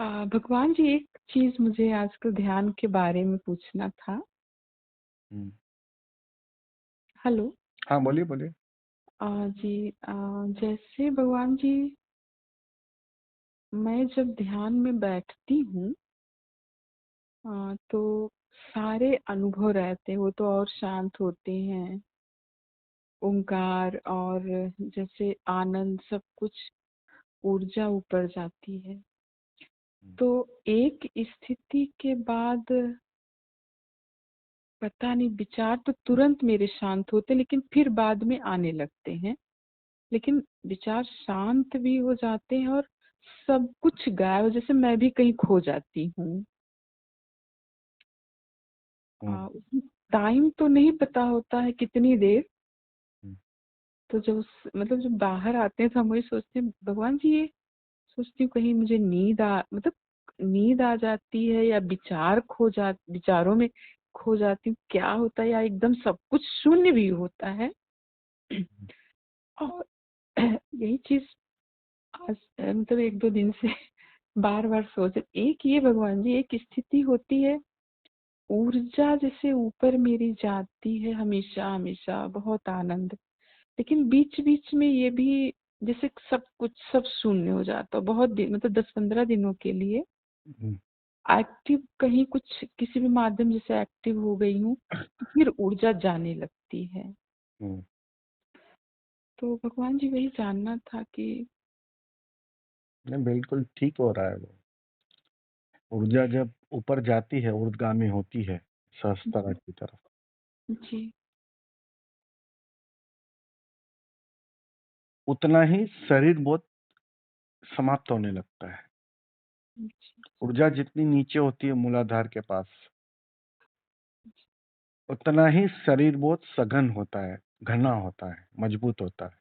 भगवान जी, एक चीज मुझे आजकल ध्यान के बारे में पूछना था। हम्म। हेलो। हाँ, बोलिए बोलिए। जी, जैसे भगवान जी, मैं जब ध्यान में बैठती हूँ तो सारे अनुभव रहते हैं, वो तो और शांत होते हैं। ओंकार और जैसे आनंद, सब कुछ ऊर्जा ऊपर जाती है। तो एक स्थिति के बाद पता नहीं, विचार तो तुरंत मेरे शांत होते, लेकिन फिर बाद में आने लगते हैं। लेकिन विचार शांत भी हो जाते हैं और सब कुछ गायब, जैसे मैं भी कहीं खो जाती हूँ। हम्म, टाइम तो नहीं पता होता है कितनी देर। हम्म, तो जब मतलब जब बाहर आते हैं तो हम वही सोचते हैं, भगवान जी, ये सोचती हूँ कहीं मुझे मतलब नींद आ जाती है, या विचारों में खो जाती हूँ, क्या होता है, या एकदम सब कुछ शून्य भी होता है। और यही चीज आज मतलब एक दो दिन से बार बार सोच, एक ये भगवान जी, एक स्थिति होती है, ऊर्जा जैसे ऊपर मेरी जाती है हमेशा हमेशा, बहुत आनंद। लेकिन बीच बीच में ये भी जैसे सब कुछ सब शून्य हो जाता है, बहुत दिन, मतलब 10-15 दिनों के लिए हम्म, एक्टिव, कहीं कुछ किसी भी माध्यम जैसे एक्टिव हो गई हूँ, तो फिर ऊर्जा जाने लगती है। हम्म। तो भगवान जी, वही जानना था कि नहीं, बिल्कुल ठीक हो रहा है वो। ऊर्जा जब ऊपर जाती है, ऊर्ध्वगामी होती है सहस्त्र की तरफ, जी उतना ही शरीर बहुत समाप्त होने लगता है। जी ऊर्जा जितनी नीचे होती है मूलाधार के पास, उतना ही शरीर बहुत सघन होता है, घना होता है, मजबूत होता है।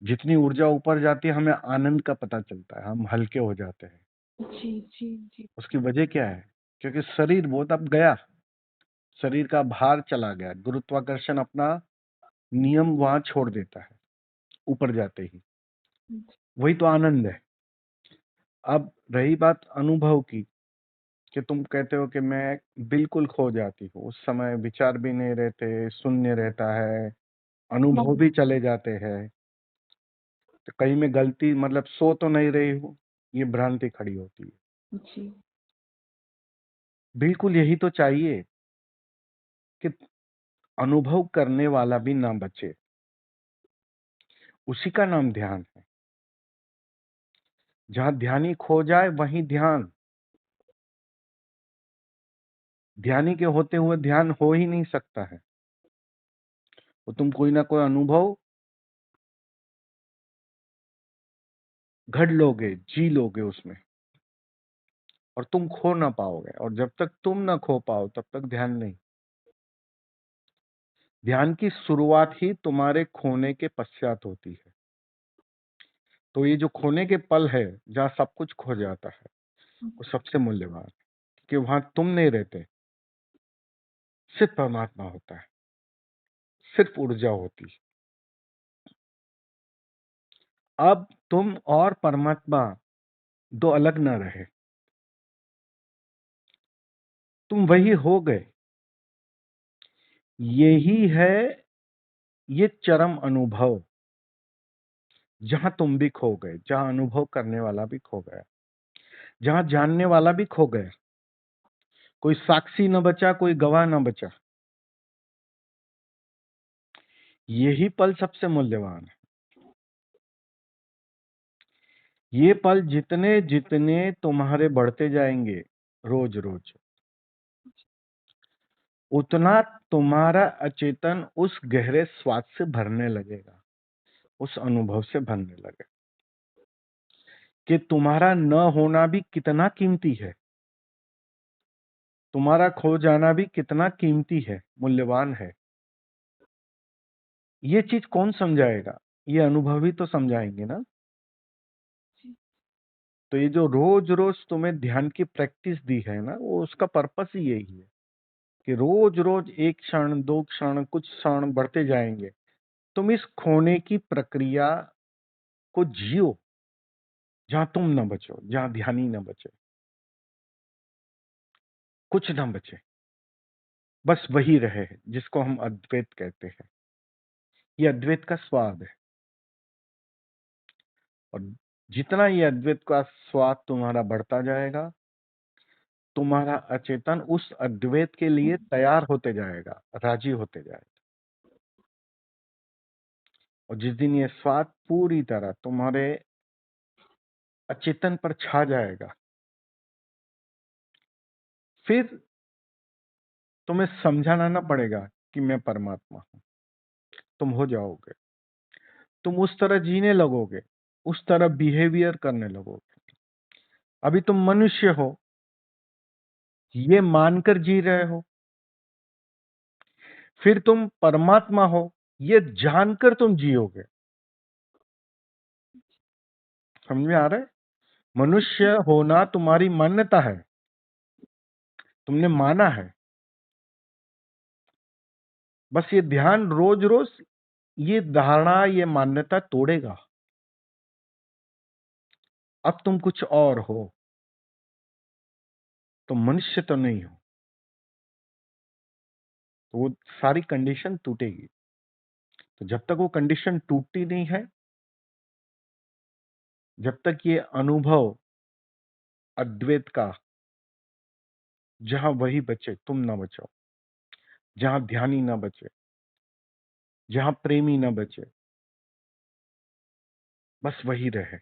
जितनी ऊर्जा ऊपर जाती है, हमें आनंद का पता चलता है, हम हल्के हो जाते हैं। जी जी जी उसकी वजह क्या है? क्योंकि शरीर बहुत अब गया, शरीर का भार चला गया, गुरुत्वाकर्षण अपना नियम वहां छोड़ देता है ऊपर जाते ही। जी वही तो आनंद है। अब रही बात अनुभव की, कि तुम कहते हो कि मैं बिल्कुल खो जाती हूँ, उस समय विचार भी नहीं रहते, शून्य रहता है, अनुभव भी चले जाते हैं। तो कहीं में गलती, मतलब सो तो नहीं रही हूँ, ये भ्रांति खड़ी होती है। जी बिल्कुल यही तो चाहिए, कि अनुभव करने वाला भी ना बचे। उसी का नाम ध्यान है। जहां ध्यानी खो जाए वहीं ध्यान। ध्यानी के होते हुए ध्यान हो ही नहीं सकता है। वो तुम कोई ना कोई अनुभव घड़ लोगे, जी लोगे उसमें, और तुम खो ना पाओगे। और जब तक तुम ना खो पाओ तब तक ध्यान नहीं। ध्यान की शुरुआत ही तुम्हारे खोने के पश्चात होती है। तो ये जो खोने के पल है, जहां सब कुछ खो जाता है, वो सबसे मूल्यवान है। कि वहां तुम नहीं रहते, सिर्फ परमात्मा होता है, सिर्फ ऊर्जा होती है। अब तुम और परमात्मा दो अलग ना रहे, तुम वही हो गए। यही है ये चरम अनुभव, जहां तुम भी खो गए, जहां अनुभव करने वाला भी खो गया, जहां जानने वाला भी खो गया। कोई साक्षी न बचा, कोई गवाह न बचा। यही पल सबसे मूल्यवान है। ये पल जितने जितने तुम्हारे बढ़ते जाएंगे रोज रोज, उतना तुम्हारा अचेतन उस गहरे स्वाद से भरने लगेगा, उस अनुभव से भरने लगेगा, कि तुम्हारा न होना भी कितना कीमती है, तुम्हारा खो जाना भी कितना कीमती है, मूल्यवान है। ये चीज कौन समझाएगा? ये अनुभवी तो समझाएंगे ना। तो ये जो रोज रोज तुम्हें ध्यान की प्रैक्टिस दी है ना, वो उसका पर्पस ही यही है, कि रोज रोज एक क्षण, दो क्षण, कुछ क्षण बढ़ते जाएंगे। तुम इस खोने की प्रक्रिया को जियो, जहां तुम न बचो, जहां ध्यानी न बचे, कुछ न बचे, बस वही रहे जिसको हम अद्वैत कहते हैं। ये अद्वैत का स्वाद है, और जितना ये अद्वैत का स्वाद तुम्हारा बढ़ता जाएगा, तुम्हारा अचेतन उस अद्वैत के लिए तैयार होते जाएगा, राजी होते जाएगा। और जिस दिन ये स्वाद पूरी तरह तुम्हारे अचेतन पर छा जाएगा, फिर तुम्हें समझाना ना पड़ेगा कि मैं परमात्मा हूं। तुम हो जाओगे, तुम उस तरह जीने लगोगे, उस तरह बिहेवियर करने लगोगे। अभी तुम मनुष्य हो, ये मानकर जी रहे हो, फिर तुम परमात्मा हो, ये जानकर तुम जियोगे। समझ में आ रहा है? मनुष्य होना तुम्हारी मान्यता है, तुमने माना है। बस ये ध्यान रोज रोज ये धारणा, ये मान्यता तोड़ेगा। अब तुम कुछ और हो, तुम मनुष्य तो नहीं हो। तो वो सारी कंडीशन टूटेगी। तो जब तक वो कंडीशन टूटती नहीं है, जब तक ये अनुभव अद्वैत का, जहां वही बचे तुम ना बचो, जहां ध्यानी ना बचे, जहां प्रेमी ना बचे, बस वही रहे,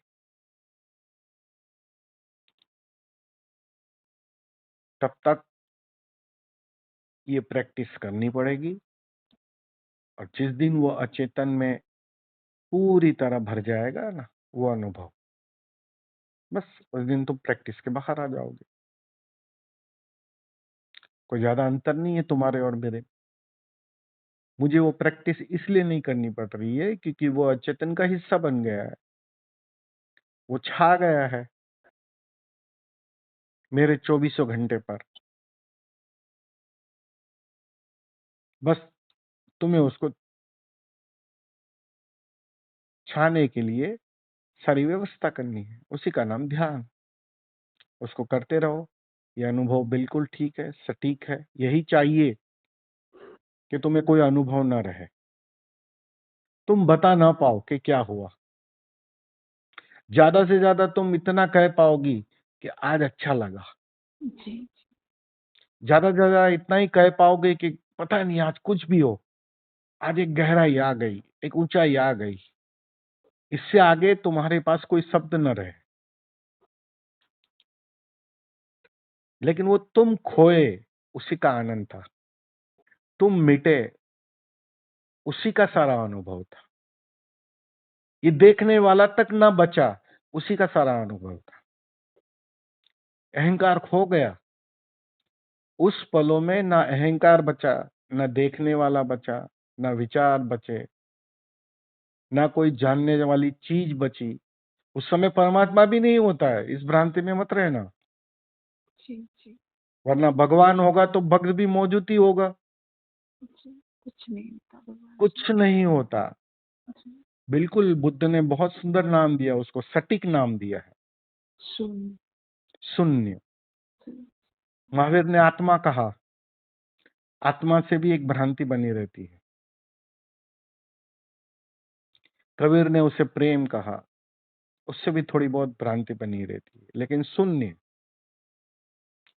तब तक ये प्रैक्टिस करनी पड़ेगी। और जिस दिन वो अचेतन में पूरी तरह भर जाएगा ना वो अनुभव, बस उस दिन तुम प्रैक्टिस के बाहर आ जाओगे। कोई ज्यादा अंतर नहीं है तुम्हारे और मेरे। मुझे वो प्रैक्टिस इसलिए नहीं करनी पड़ रही है क्योंकि वो अचेतन का हिस्सा बन गया है, वो छा गया है मेरे 24 घंटे पर। बस तुम्हें उसको छाने के लिए सारी व्यवस्था करनी है, उसी का नाम ध्यान। उसको करते रहो। ये अनुभव बिल्कुल ठीक है, सटीक है। यही चाहिए कि तुम्हें कोई अनुभव ना रहे, तुम बता ना पाओ कि क्या हुआ। ज्यादा से ज्यादा तुम इतना कह पाओगी कि आज अच्छा लगा। जी। ज्यादा से ज्यादा इतना ही कह पाओगे कि पता नहीं आज कुछ भी हो, आज एक गहराई आ गई, एक ऊंचाई आ गई। इससे आगे तुम्हारे पास कोई शब्द न रहे। लेकिन वो तुम खोए, उसी का आनंद था। तुम मिटे, उसी का सारा अनुभव था। ये देखने वाला तक ना बचा, उसी का सारा अनुभव था। अहंकार खो गया, उस पलों में ना अहंकार बचा, ना देखने वाला बचा, ना विचार बचे, ना कोई जानने वाली चीज बची। उस समय परमात्मा भी नहीं होता है, इस भ्रांति में मत रहना। जी। जी। वरना भगवान होगा तो भक्त भी मौजूद ही होगा। जी। कुछ नहीं होता भगवान कुछ नहीं होता। जी। बिल्कुल, बुद्ध ने बहुत सुंदर नाम दिया उसको, सटीक नाम दिया है, शून्य। शून्य। जी। महावीर ने आत्मा कहा, आत्मा से भी एक भ्रांति बनी रहती है। कबीर ने उसे प्रेम कहा, उससे भी थोड़ी बहुत भ्रांति बनी रहती है। लेकिन शून्य,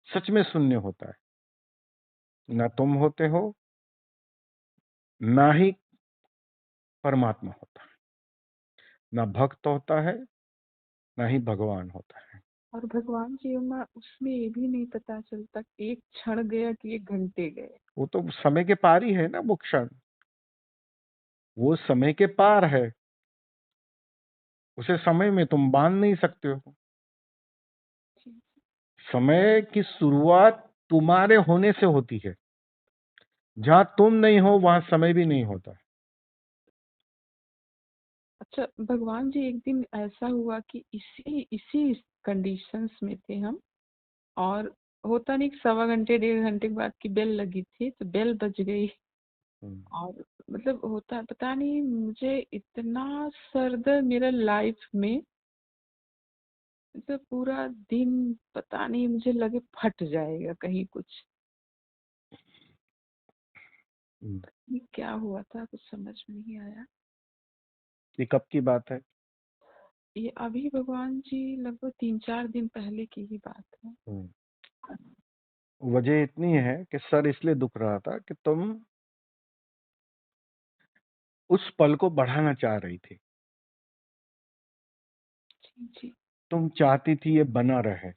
सच में शून्य होता है। ना तुम होते हो, ना ही परमात्मा होता है, ना भक्त होता है, ना ही भगवान होता है। और भगवान जी में उसमें ये भी नहीं पता चलता कि एक क्षण गया कि एक घंटे गए। वो तो समय के पार ही है ना वो क्षण, वो समय के पार है। उसे समय में तुम बांध नहीं सकते हो। जी। समय की शुरुआत तुम्हारे होने से होती है। जहां तुम नहीं हो वहां समय भी नहीं होता। अच्छा भगवान जी, एक दिन ऐसा हुआ कि इसी इसी कंडीशंस में थे हम, और होता नहीं कि 1.25 घंटे 1.5 घंटे के बाद की बेल लगी थी, तो बेल बज गई। और मतलब होता पता नहीं, मुझे इतना सर दर्द मेरा लाइफ में तो पूरा दिन पता नहीं, मुझे लगे फट जाएगा कहीं कुछ। ये क्या हुआ था कुछ समझ में नहीं आया। ये कब की बात है? ये अभी भगवान जी लगभग 3-4 दिन पहले की ही बात है। वजह इतनी है कि सर इसलिए दुख रहा था कि तुम उस पल को बढ़ाना चाह रही थी। जी जी। तुम चाहती थी ये बना रहे,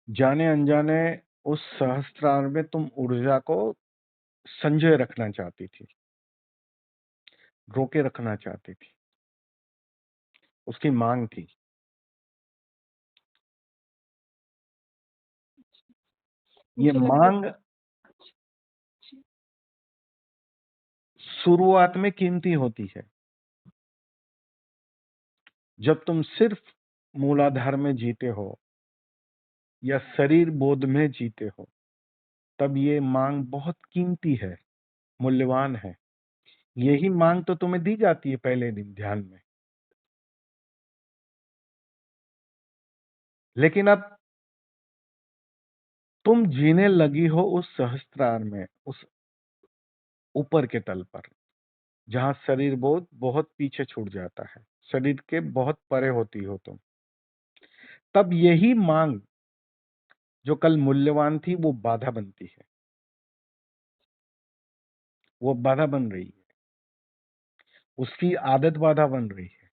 जाने अनजाने उस सहस्त्रार में तुम ऊर्जा को संजय रखना चाहती थी, रोके रखना चाहती थी, उसकी मांग थी। ये मुझे लगता मांग जी शुरुआत में कीमती होती है। जब तुम सिर्फ मूलाधार में जीते हो या शरीर बोध में जीते हो, तब ये मांग बहुत कीमती है, मूल्यवान है। यही मांग तो तुम्हें दी जाती है पहले दिन ध्यान में। लेकिन अब तुम जीने लगी हो उस सहस्त्रार में, उस ऊपर के तल पर, जहां शरीर बोध बहुत पीछे छूट जाता है, शरीर के बहुत परे होती हो तुम। तब यही मांग जो कल मूल्यवान थी वो बाधा बनती है, वो बाधा बन रही है, उसकी आदत बाधा बन रही है।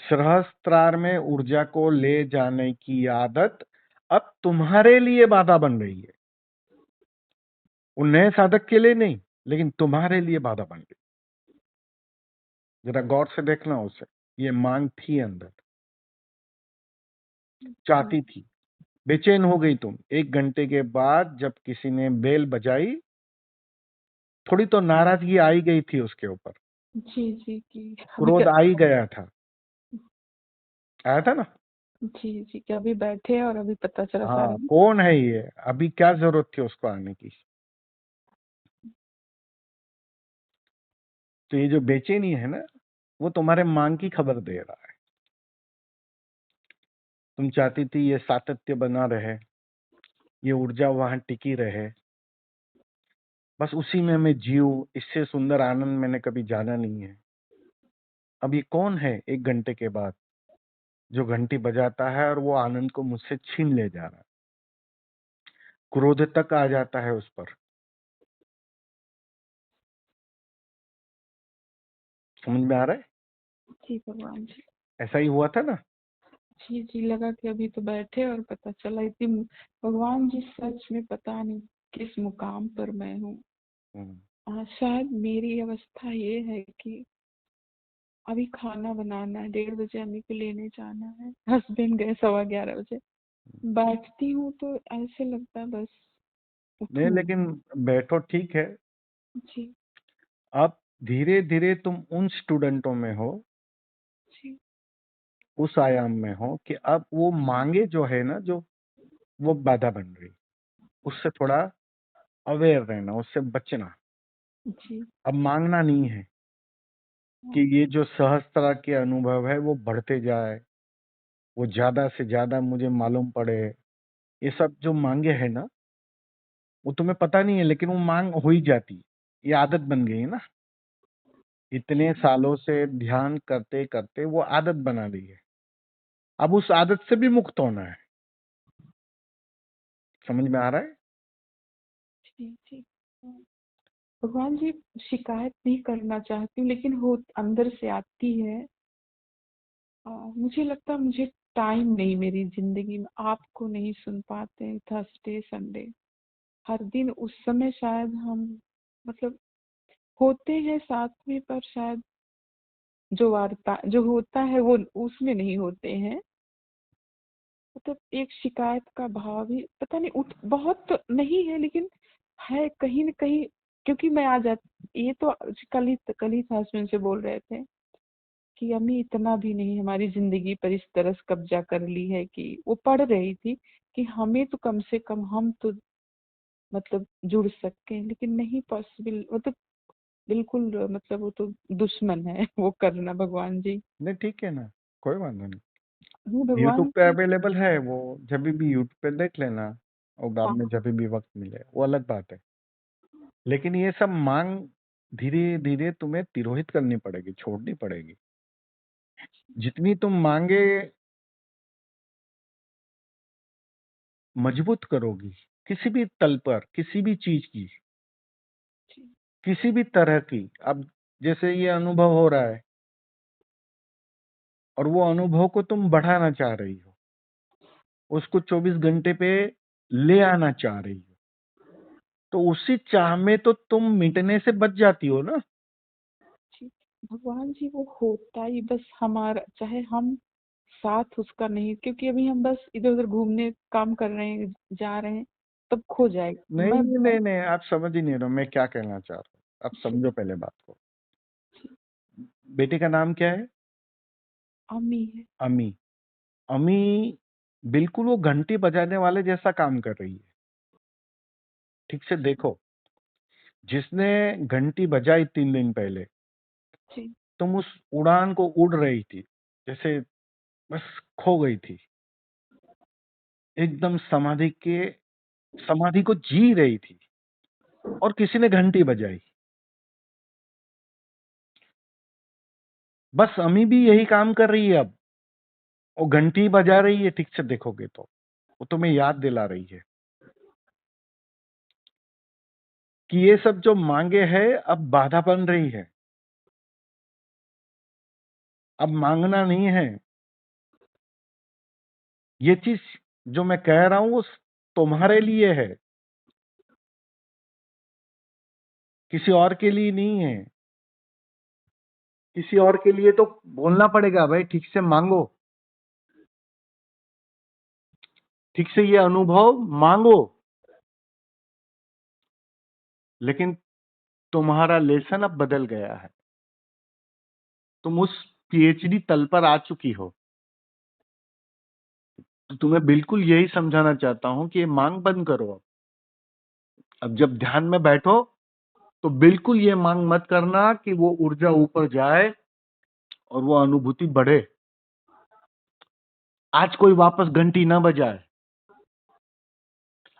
सहस्त्रार में ऊर्जा को ले जाने की आदत अब तुम्हारे लिए बाधा बन रही है। वो नए साधक के लिए नहीं, लेकिन तुम्हारे लिए बाधा बन रही। जरा गौर से देखना उसे। ये मांग थी अंदर, चाहती थी, बेचैन हो गई तुम। 1 घंटे के बाद जब किसी ने बेल बजाई, थोड़ी तो नाराजगी आई गई थी उसके ऊपर, जी जी कि अभी क्रोध आ ही गया था, आया था ना। जी जी कि अभी बैठे और अभी पता चला सारा। हाँ, कौन है ये, अभी क्या जरूरत थी उसको आने की। तो ये जो बेचैनी है ना, वो तुम्हारे मांग की खबर दे रहा है। तुम चाहती थी ये सातत्य बना रहे, ये ऊर्जा वहां टिकी रहे, बस उसी में मैं जीऊं, इससे सुंदर आनंद मैंने कभी जाना नहीं है। अब ये कौन है 1 घंटे के बाद जो घंटी बजाता है और वो आनंद को मुझसे छीन ले जा रहा है। क्रोध तक आ जाता है उस पर। समझ में आ रहा है? जी भगवान जी। ऐसा ही हुआ था ना। जी जी लगा कि अभी तो बैठे और पता चला इतनी। भगवान जी सच में पता नहीं किस मुकाम पर मैं हूँ। हम्म, शायद मेरी अवस्था ये है कि अभी खाना बनाना है, 1:30 बजे अम्मी को लेने जाना है, हस्बैंड गए 11:15 बजे। बैठती हूँ तो ऐसे लगता है बस नहीं उठूं। लेकिन बैठो, ठीक है। जी अब धीरे धीरे तुम उन स्टूडेंटों में हो, जी उस आयाम में हो कि अब वो मांगे जो है ना, जो वो बाधा बन रही, उससे थोड़ा अवेयर रहना, उससे बचना। जी अब मांगना नहीं है कि ये जो सहस्त्र के अनुभव है वो बढ़ते जाए, वो ज्यादा से ज्यादा मुझे मालूम पड़े। ये सब जो मांगे है ना, वो तुम्हें पता नहीं है, लेकिन वो मांग हो ही जाती है। ये आदत बन गई है ना, इतने सालों से ध्यान करते करते वो आदत बना ली है। अब उस आदत से भी मुक्त होना है। समझ में आ रहा है? जी जी। भगवान जी शिकायत नहीं करना चाहती हूँ लेकिन हो अंदर से आती है। मुझे लगता है मुझे टाइम नहीं मेरी जिंदगी में, आपको नहीं सुन पाते थर्सडे संडे हर दिन उस समय शायद हम मतलब होते हैं साथ में, पर शायद जो वार्ता जो होता है वो उसमें नहीं होते हैं। मतलब एक शिकायत का भाव भी पता नहीं उठ बहुत तो नहीं है लेकिन है कहीं न कहीं। क्योंकि मैं आ जा ये तो कल ही हस्बैंड से बोल रहे थे कि अम्मी इतना भी नहीं हमारी जिंदगी पर इस तरह से कब्जा कर ली है, कि वो पढ़ रही थी कि हमें तो कम से कम हम तो मतलब जुड़ सकते हैं, लेकिन नहीं पॉसिबल। वो तो बिल्कुल मतलब वो तो दुश्मन है वो करना भगवान जी। नहीं ठीक है ना। कोई वांधा नहीं, वो भगवान यूट्यूब पे की। अवेलेबल है वो, जब भी यूट्यूब पे देख लेना, और बाद हाँ, में जब भी वक्त मिले वो अलग बात है। लेकिन ये सब मांग धीरे धीरे तुम्हें तिरोहित करनी पड़ेगी, छोड़नी पड़ेगी। जितनी तुम मांगे मजबूत करोगी, किसी भी तल पर, किसी भी चीज की, किसी भी तरह की। अब जैसे ये अनुभव हो रहा है और वो अनुभव को तुम बढ़ाना चाह रही हो, उसको 24 घंटे पे ले आना चाह रही हो, तो उसी चाह में तो तुम मिटने से बच जाती हो ना। जी, भगवान जी वो होता ही बस हमारा, चाहे हम साथ उसका नहीं, क्योंकि अभी हम बस इधर उधर घूमने काम कर रहे हैं, जा रहे हैं, तब खो जाएगा। नहीं मैं नहीं नहीं, आप समझ ही नहीं रहे हो मैं क्या कहना चाह रहा हूँ। आप समझो पहले बात को। बेटे का नाम क्या है? अमी है। अमी। अमी बिल्कुल वो घंटी बजाने वाले जैसा काम कर रही है। ठीक से देखो, जिसने घंटी बजाई 3 दिन पहले, जी, तुम उस उड़ान को उड़ रही थी, जैसे बस खो गई थी, एकदम समाधि को जी रही थी, और किसी ने घंटी बजाई। बस अमी भी यही काम कर रही है अब, वो घंटी बजा रही है। ठीक से देखोगे तो वो तुम्हें याद दिला रही है कि ये सब जो मांगे है अब बाधा बन रही है। अब मांगना नहीं है। ये चीज जो मैं कह रहा हूं वो तुम्हारे लिए है, किसी और के लिए नहीं है। किसी और के लिए तो बोलना पड़ेगा भाई ठीक से मांगो, ठीक से ये अनुभव मांगो। लेकिन तुम्हारा लेसन अब बदल गया है। तुम उस पीएचडी तल पर आ चुकी हो। तो तुम्हें बिल्कुल यही समझाना चाहता हूं कि ये मांग बंद करो। अब जब ध्यान में बैठो तो बिल्कुल ये मांग मत करना कि वो ऊर्जा ऊपर जाए और वो अनुभूति बढ़े। आज कोई वापस घंटी ना बजाए,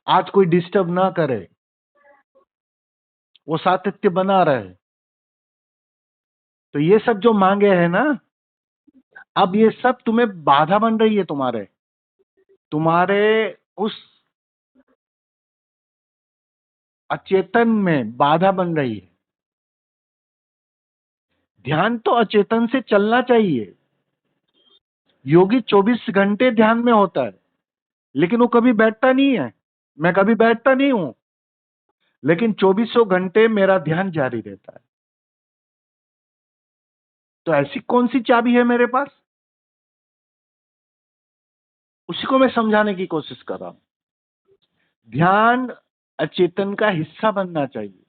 आज कोई डिस्टर्ब ना करे, वो सातत्य बना रहे। तो ये सब जो मांगे हैं ना, अब ये सब तुम्हें बाधा बन रही है, तुम्हारे तुम्हारे उस अचेतन में बाधा बन रही है। ध्यान तो अचेतन से चलना चाहिए। योगी 24 घंटे ध्यान में होता है, लेकिन वो कभी बैठता नहीं है। मैं कभी बैठता नहीं हूं, लेकिन 24 घंटे मेरा ध्यान जारी रहता है। तो ऐसी कौन सी चाबी है मेरे पास? उसी को मैं समझाने की कोशिश कर रहा हूं। ध्यान अचेतन का हिस्सा बनना चाहिए।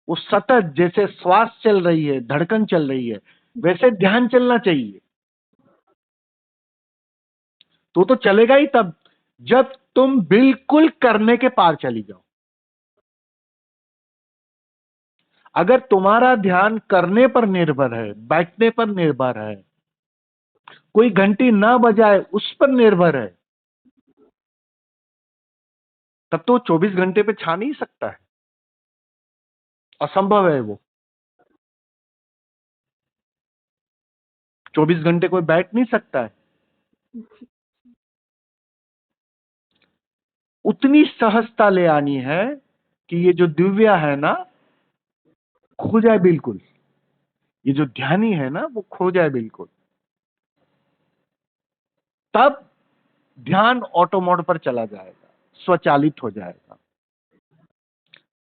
वो सतत, जैसे श्वास चल रही है, धड़कन चल रही है, वैसे ध्यान चलना चाहिए। तो चलेगा ही तब जब तुम बिल्कुल करने के पार चली जाओ। अगर तुम्हारा ध्यान करने पर निर्भर है, बैठने पर निर्भर है, कोई घंटी ना बजाए उस पर निर्भर है, तब तो 24 घंटे पे छा नहीं सकता है। असंभव है वो। 24 घंटे कोई बैठ नहीं सकता है। उतनी सहजता ले आनी है कि ये जो दिव्या है ना, खो जाए बिल्कुल। ये जो ध्यानी है ना, वो खो जाए बिल्कुल। तब ध्यान ऑटो मोड पर चला जाएगा, स्वचालित हो जाएगा।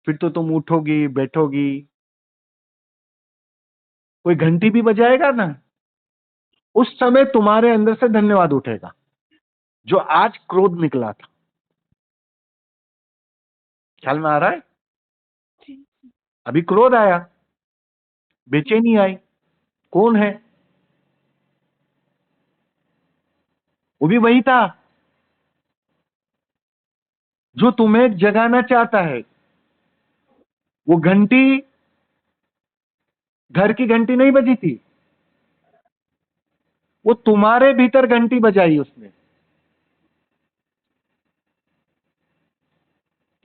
फिर तो तुम उठोगी, बैठोगी, कोई घंटी भी बजाएगा ना, उस समय तुम्हारे अंदर से धन्यवाद उठेगा, जो आज क्रोध निकला था। ख्याल में आ रहा है? जी, अभी क्रोध आया, बेचैनी आई, कौन है? वो भी वही था जो तुम्हें जगाना चाहता है। वो घंटी घर की घंटी नहीं बजी थी, वो तुम्हारे भीतर घंटी बजाई उसने।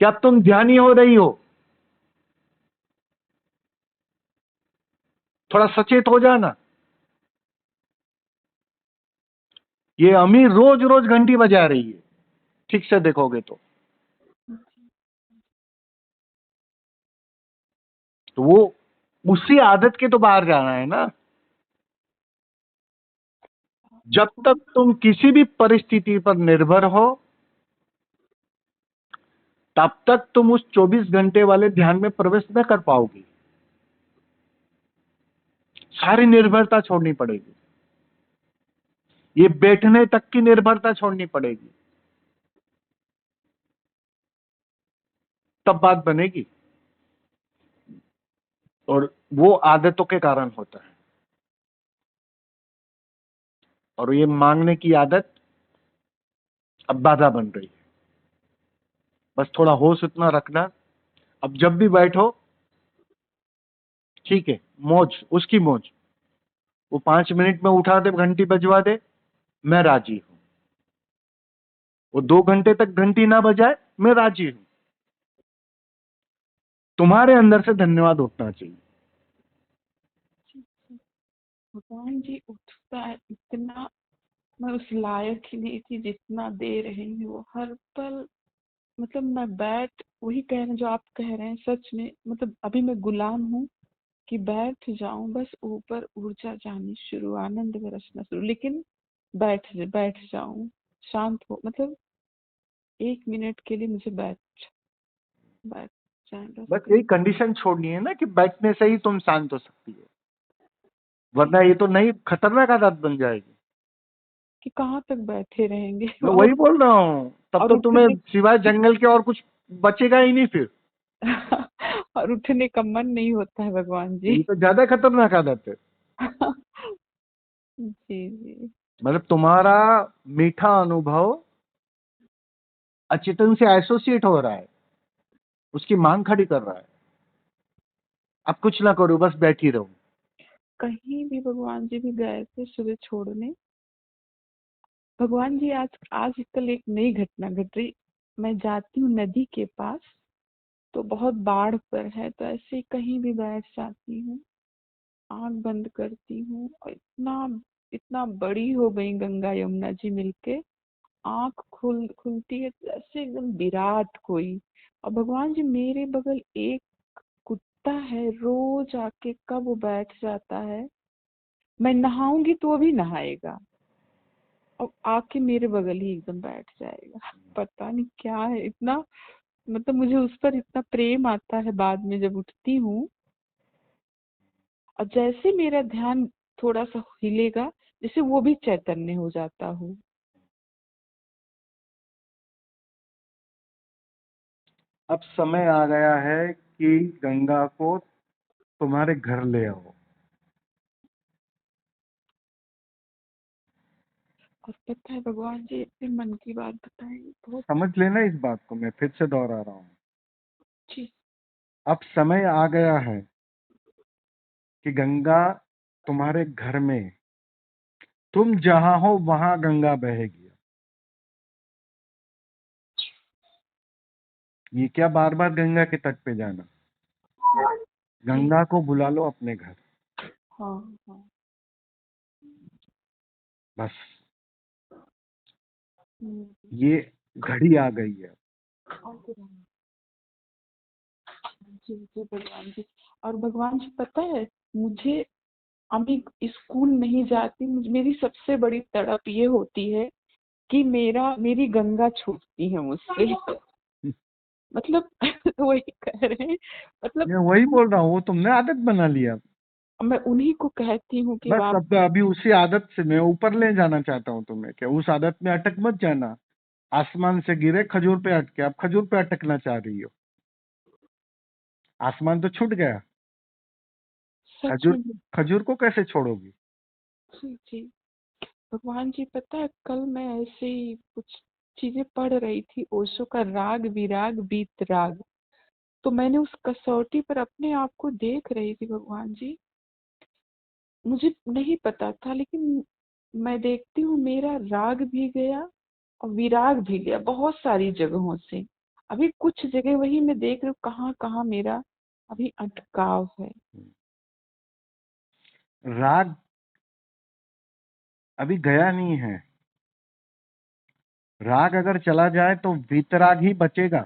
क्या तुम ध्यानी हो रही हो? थोड़ा सचेत हो जाना। ये अमीर रोज रोज घंटी बजा रही है, ठीक से देखोगे तो वो उसी आदत के तो बाहर जाना है ना। जब तक तुम किसी भी परिस्थिति पर निर्भर हो, तब तक तुम उस 24 घंटे वाले ध्यान में प्रवेश न कर पाओगी। सारी निर्भरता छोड़नी पड़ेगी। ये बैठने तक की निर्भरता छोड़नी पड़ेगी, तब बात बनेगी। और वो आदतों के कारण होता है। और ये मांगने की आदत अब बाधा बन रही है। बस थोड़ा होश इतना रखना, अब जब भी बैठो, ठीक है, मौज उसकी मौज। वो 5 मिनट में उठा दे, घंटी बजवा दे, मैं राजी हूं। वो 2 घंटे तक घंटी ना बजाए, मैं राजी हूं। तुम्हारे अंदर से धन्यवाद उठना चाहिए। भगवान जी उठता है इतना, मैं उस लायक ही नहीं थी जितना दे रही हूँ वो हर पल। मतलब मैं बैठ वही कह रहे हैं जो आप कह रहे हैं, सच में मतलब अभी मैं गुलाम हूँ कि बैठ जाऊं, बस ऊपर ऊर्जा जानी शुरू, आनंद बरसना शुरू, लेकिन बैठ बैठ जाऊं, शांत हो, मतलब 1 मिनट के लिए मुझे बैठ बैठ जाए बस बस यही कहीं। कंडीशन छोड़नी है ना कि बैठने से ही तुम शांत हो सकती हो, वरना ये तो नई खतरनाक आदत बन जाएगी। कि कहाँ तक बैठे रहेंगे मैं वही और बोल रहा हूँ, तब और तो तुम्हें उठने सिवाय जंगल के और कुछ बचेगा ही नहीं फिर। और उठने का मन नहीं होता है भगवान जी। ये तो ज्यादा खतरनाक आदत है। जी जी। मतलब तुम्हारा मीठा अनुभव अचेतन से एसोसिएट हो रहा है, उसकी मांग खड़ी कर रहा है। अब कुछ ना करो, बस बैठी रहो। कहीं भी भगवान जी भी गए थे सुबह छोड़ने, भगवान जी आज आजकल एक नई घटना घट रही। मैं जाती हूँ नदी के पास, तो बहुत बाढ़ पर है, तो ऐसे ही कहीं भी बैठ जाती हूँ, आंख बंद करती हूँ और इतना इतना बड़ी हो गई गंगा यमुना जी मिलके, आंख खुलती है तो ऐसे एकदम विराट कोई। और भगवान जी मेरे बगल एक कुत्ता है, रोज आके कब वो बैठ जाता है, मैं नहाऊंगी तो वो भी नहाएगा और आके मेरे बगल ही एकदम बैठ जाएगा। पता नहीं क्या है इतना, मतलब मुझे उस पर इतना प्रेम आता है बाद में जब उठती हूँ। और जैसे मेरा ध्यान थोड़ा सा हिलेगा, जैसे वो भी चैतन्य हो जाता हूँ। अब समय आ गया है कि गंगा को तुम्हारे घर ले आओ। और पता है भगवान जी अपने मन की बात बताएंगे बहुत। समझ लेना इस बात को, मैं फिर से दोहरा रहा हूँ। जी। अब समय आ गया है कि गंगा तुम्हारे घर में, तुम जहां हो वहां गंगा बहेगी। ये क्या बार बार गंगा के तट पे जाना? जी। गंगा को बुला लो अपने घर, हाँ हाँ। बस। हम्म, ये घड़ी आ गई है। और क्या? जी जी भगवान जी। और भगवान जी पता है, मुझे अभी स्कूल नहीं जाती, मेरी सबसे बड़ी तड़प ये होती है कि मेरी गंगा छूटती है मुझसे। मतलब वही कह रहे हैं, मतलब मैं वही बोल रहा हूँ, वो तुमने आदत बना लिया। मैं उन्हीं को कहती हूँ कि बस आप। अब अभी उसी आदत से मैं ऊपर ले जाना चाहता हूँ तुम्हें, कि उस आदत में अटक मत जाना। आसमान से गिरे खजूर पे अटके, अब खजूर पे अटकना चाह रही हो। आसमान तो छूट गया, सच खजूर, में। खजूर को कैसे छोड़ोगी? जी जी। भगवान जी पता है, कल मैं ऐसे ही कुछ चीजें पढ़ रही थी, ओशो का राग विराग बीत राग, तो मैंने उस कसौटी पर अपने आप को देख रही थी भगवान जी। मुझे नहीं पता था, लेकिन मैं देखती हूँ मेरा राग भी गया और विराग भी गया बहुत सारी जगहों से। अभी कुछ जगह वही मैं देख रही हूँ कहाँ कहाँ मेरा अभी अटकाव है। राग अभी गया नहीं है। राग अगर चला जाए तो वीतराग ही बचेगा,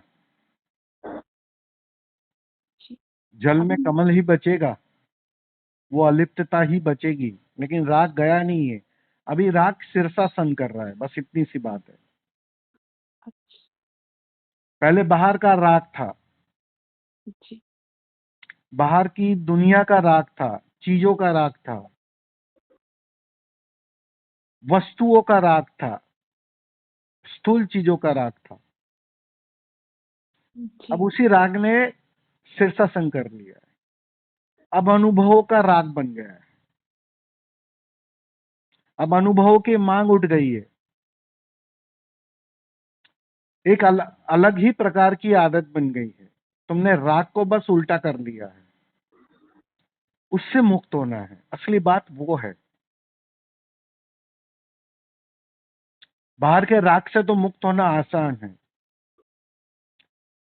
जी, जल में अभी कमल ही बचेगा, वो अलिप्तता ही बचेगी। लेकिन राग गया नहीं है, अभी राग शीर्षासन कर रहा है, बस इतनी सी बात है। अच्छा, पहले बाहर का राग था, जी, बाहर की दुनिया का राग था, चीजों का राग था, वस्तुओं का राग था, स्थूल चीजों का राग था। अब जी, उसी राग ने शीर्षासन कर लिया है, अब अनुभवों का राग बन गया है। अब अनुभवों की मांग उठ गई है, एक अलग ही प्रकार की आदत बन गई है। तुमने राग को बस उल्टा कर लिया है, उससे मुक्त होना है, असली बात वो है। बाहर के राग से तो मुक्त होना आसान है,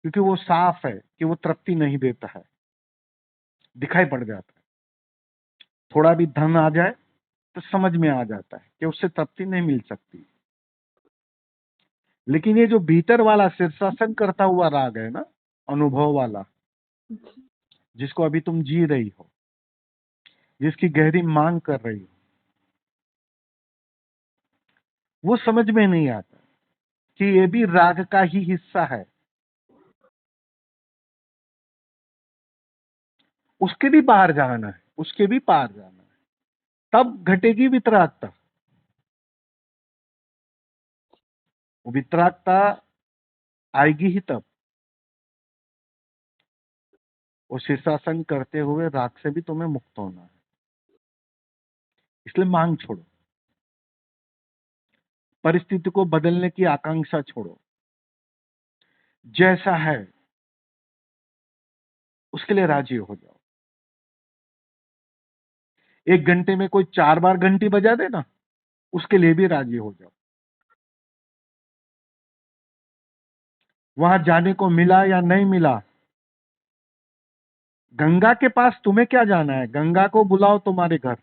क्योंकि वो साफ है कि वो तृप्ति नहीं देता है, दिखाई पड़ जाता है। थोड़ा भी धन आ जाए तो समझ में आ जाता है कि उससे तृप्ति नहीं मिल सकती। लेकिन ये जो भीतर वाला शीर्षासन करता हुआ राग है ना, अनुभव वाला, जी, जिसको अभी तुम जी रही हो, जिसकी गहरी मांग कर रही हो, वो समझ में नहीं आता कि ये भी राग का ही हिस्सा है। उसके भी बाहर जाना है, उसके भी पार जाना है, तब घटेगी वितरागता। वो वितरागता आएगी ही तब। वो शीर्षासन करते हुए राग से भी तुम्हें मुक्त होना है, इसलिए मांग छोड़ो, परिस्थिति को बदलने की आकांक्षा छोड़ो। जैसा है उसके लिए राजी हो जाओ। 1 घंटे में कोई 4 बार घंटी बजा दे ना, उसके लिए भी राजी हो जाओ। वहां जाने को मिला या नहीं मिला, गंगा के पास तुम्हें क्या जाना है? गंगा को बुलाओ तुम्हारे घर,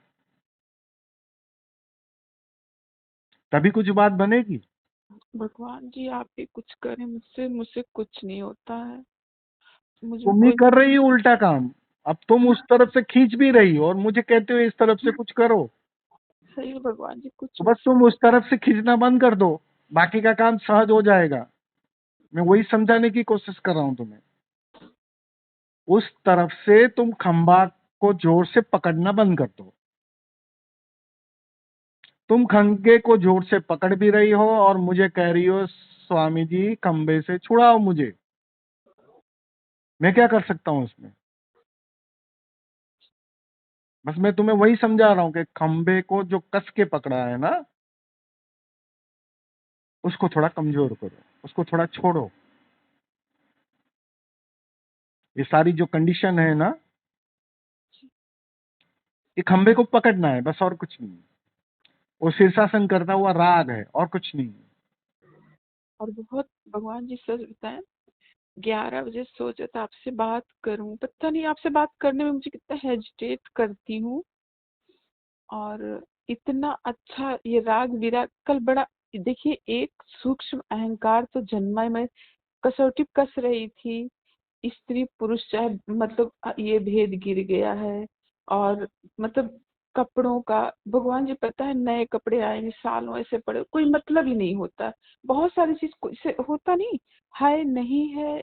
तभी कुछ बात बनेगी। भगवान जी आप ही कुछ करें मुझसे मुझसे कुछ नहीं होता है। मुझे तुम ही कोई कर रही हो उल्टा काम। अब तुम उस तरफ से खींच भी रही हो और मुझे कहते हो इस तरफ से कुछ करो। सही है भगवान जी कुछ तो बस तुम उस तरफ से खींचना बंद कर दो, बाकी का काम सहज हो जाएगा। मैं वही समझाने की कोशिश कर रहा हूं तुम्हें। उस तरफ से तुम खंबा को जोर से पकड़ना बंद कर दो। तुम खंगे को जोर से पकड़ भी रही हो और मुझे कह रही हो स्वामी जी खंबे से छुड़ाओ मुझे। मैं क्या कर सकता हूं इसमें? बस मैं तुम्हें वही समझा रहा हूं कि खंबे को जो कस के पकड़ा है ना, उसको थोड़ा कमजोर करो, उसको थोड़ा छोड़ो। ये सारी जो कंडीशन है ना, ये खंबे को पकड़ना है बस, और कुछ नहीं। वो शीर्षासन करता हुआ राग है, और कुछ नहीं। और बहुत भगवान जी सच बताएं 11 बजे सोचा था आपसे बात करूं पता नहीं आपसे बात करने में मुझे कितना हेजिटेट करती हूँ। और इतना अच्छा ये राग विराग कल बड़ा देखिए एक सूक्ष्म अहंकार तो जन्मा है। मैं कसौटी कस रही थी स्त्री पुरुष चाहे मतलब ये भेद गिर गया है। और मतलब कपड़ों का भगवान जी पता है नए कपड़े आएंगे सालों ऐसे पड़े कोई मतलब ही नहीं होता। बहुत सारी चीज से होता नहीं है नहीं है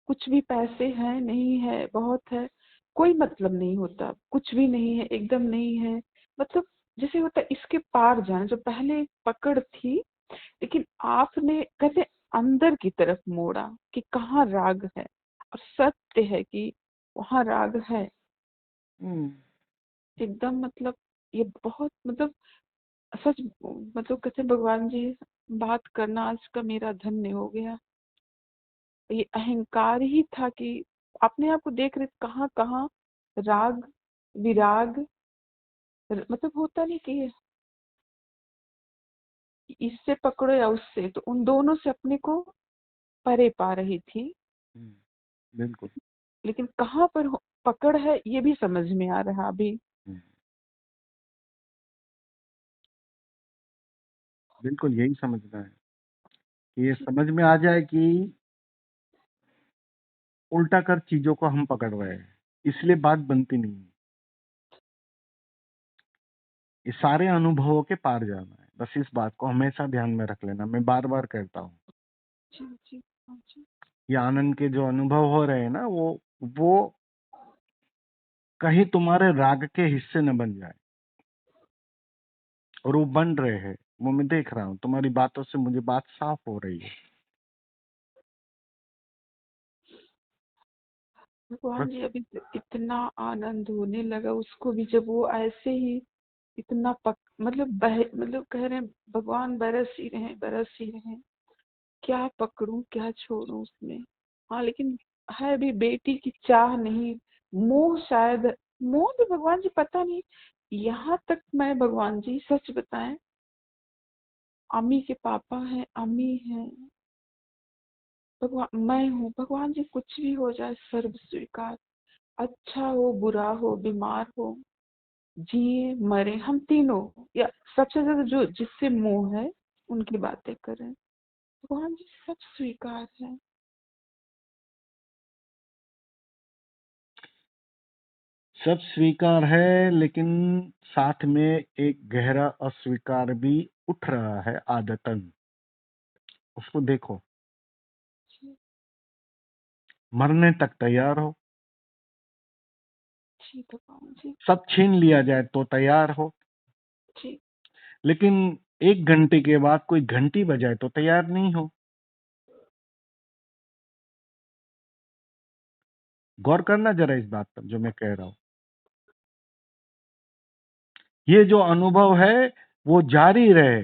कुछ भी पैसे हैं नहीं है बहुत है कोई मतलब नहीं होता कुछ भी नहीं है एकदम नहीं है। मतलब जैसे होता है इसके पार जाना जो पहले एक पकड़ थी लेकिन आपने कहते अंदर की तरफ मोड़ा कि कहाँ राग है। और सत्य है कि वहाँ राग है हम्म। एकदम मतलब ये बहुत मतलब सच मतलब कहते हैं भगवान जी बात करना आज का मेरा धन्य हो गया। ये अहंकार ही था कि अपने आप को देख रहे कहाँ कहाँ राग विराग मतलब होता नहीं कि इससे पकड़ो या उससे, तो उन दोनों से अपने को परे पा रही थी। बिल्कुल। लेकिन कहाँ पर पकड़ है ये भी समझ में आ रहा अभी। बिल्कुल यही समझना है कि ये समझ में आ जाए कि उल्टा कर चीजों को हम पकड़ रहे हैं, इसलिए बात बनती नहीं है। ये सारे अनुभवों के पार जाना है, बस इस बात को हमेशा ध्यान में रख लेना। मैं बार बार कहता हूँ, जी जी जी। ये आनंद के जो अनुभव हो रहे हैं ना, वो कहीं तुम्हारे राग के हिस्से न बन जाए, और वो बन रहे हैं। वो मैं देख रहा हूँ, तुम्हारी बातों से मुझे बात साफ हो रही है। भगवान जी अभी इतना आनंद होने लगा उसको भी, जब वो ऐसे ही इतना मतलब कह रहे हैं भगवान बरस ही रहे, बरस ही रहे, क्या पकड़ूं क्या छोड़ूं उसमें। हाँ लेकिन है भी बेटी की चाह नहीं, मोह शायद, मोह भी भगवान जी पता नहीं। यहाँ तक मैं भगवान जी सच बताएं, अम्मी के पापा हैं, अम्मी हैं, भगवान मैं हूँ, भगवान जी कुछ भी हो जाए सर्व स्वीकार। अच्छा हो बुरा हो बीमार हो, जिए मरे हम तीनों, या सबसे ज्यादा जो जिससे मोह है उनकी बातें करें, भगवान जी सब स्वीकार है। सब स्वीकार है, लेकिन साथ में एक गहरा अस्वीकार भी उठ रहा है आदतन। उसको देखो, जी मरने तक तैयार हो, जी भगवान जी। सब छीन लिया जाए तो तैयार हो, जी लेकिन 1 घंटे के बाद कोई घंटी बजाए तो तैयार नहीं हो। गौर करना जरा इस बात पर जो मैं कह रहा हूं। ये जो अनुभव है वो जारी रहे,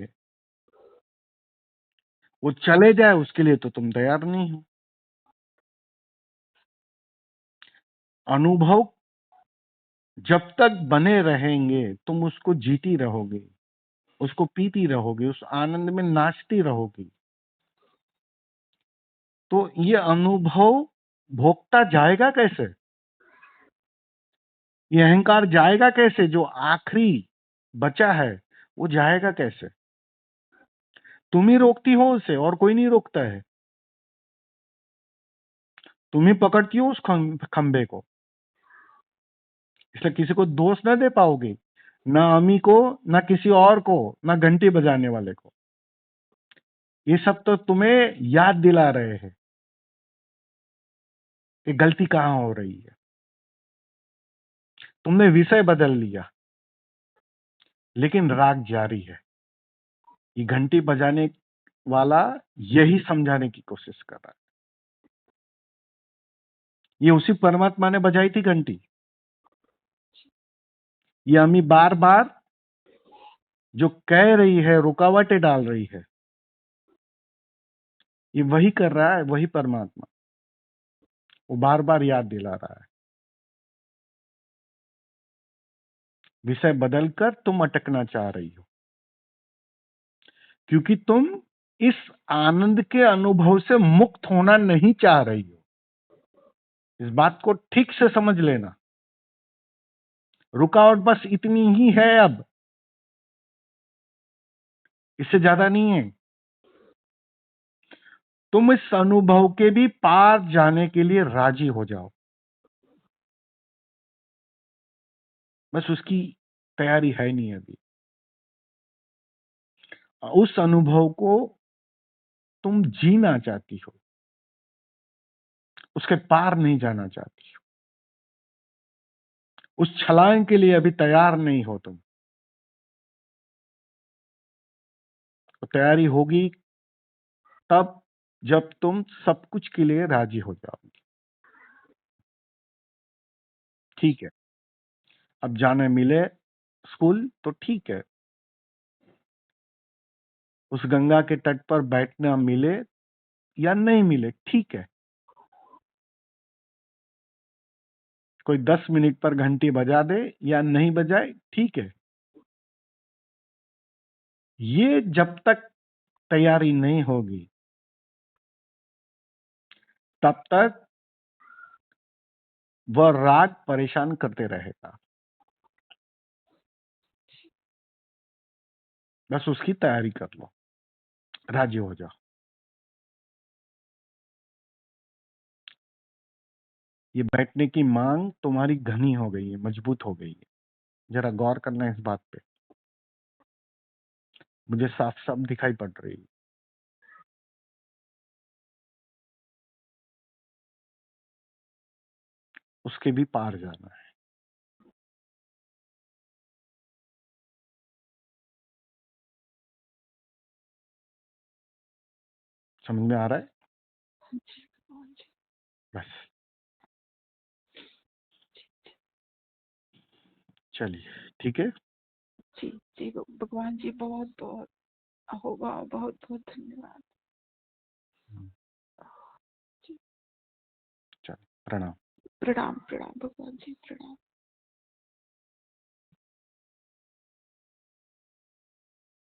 वो चले जाए, उसके लिए तो तुम तैयार नहीं हो। अनुभव जब तक बने रहेंगे तुम उसको जीती रहोगे, उसको पीती रहोगे, उस आनंद में नाचती रहोगी। तो ये अनुभव भोगता जाएगा कैसे? ये अहंकार जाएगा कैसे? जो आखिरी बचा है वो जाएगा कैसे? तुम ही रोकती हो उसे, और कोई नहीं रोकता है। तुम ही पकड़ती हो उस खंबे को, इसलिए किसी को दोष न दे पाओगे, ना अम्मी को, ना किसी और को, ना घंटी बजाने वाले को। ये सब तो तुम्हें याद दिला रहे हैं कि गलती कहां हो रही है। तुमने विषय बदल लिया, लेकिन राग जारी है। ये घंटी बजाने वाला यही समझाने की कोशिश कर रहा है। ये उसी परमात्मा ने बजाई थी घंटी। ये अम्मी बार बार जो कह रही है, रुकावटें डाल रही है, ये वही कर रहा है, वही परमात्मा। वो बार बार याद दिला रहा है। विषय बदलकर तुम अटकना चाह रही हो, क्योंकि तुम इस आनंद के अनुभव से मुक्त होना नहीं चाह रही हो। इस बात को ठीक से समझ लेना। रुकावट बस इतनी ही है, अब इससे ज्यादा नहीं है। तुम इस अनुभव के भी पार जाने के लिए राजी हो जाओ, बस उसकी तैयारी है नहीं अभी। उस अनुभव को तुम जीना चाहती हो, उसके पार नहीं जाना चाहती हो। उस छलांग के लिए अभी तैयार नहीं हो तुम। तो तैयारी होगी तब जब तुम सब कुछ के लिए राजी हो जाओगी। ठीक है, अब जाने मिले स्कूल तो ठीक है, उस गंगा के तट पर बैठना मिले या नहीं मिले ठीक है, कोई 10 मिनट पर घंटी बजा दे या नहीं बजाए ठीक है। ये जब तक तैयारी नहीं होगी, तब तक वह राग परेशान करते रहेगा। बस उसकी तैयारी कर लो, राजी हो जाओ। ये बैठने की मांग तुम्हारी घनी हो गई है, मजबूत हो गई है। जरा गौर करना इस बात पे, मुझे साफ साफ दिखाई पड़ रही है। उसके भी पार जाना है। समझ में आ रहा है? जी भगवान जी। बस चलिए, ठीक है। जी जी भगवान जी, बहुत बहुत होगा, बहुत बहुत धन्यवाद। जी, चलो, प्रणाम। प्रणाम प्रणाम भगवान जी, प्रणाम।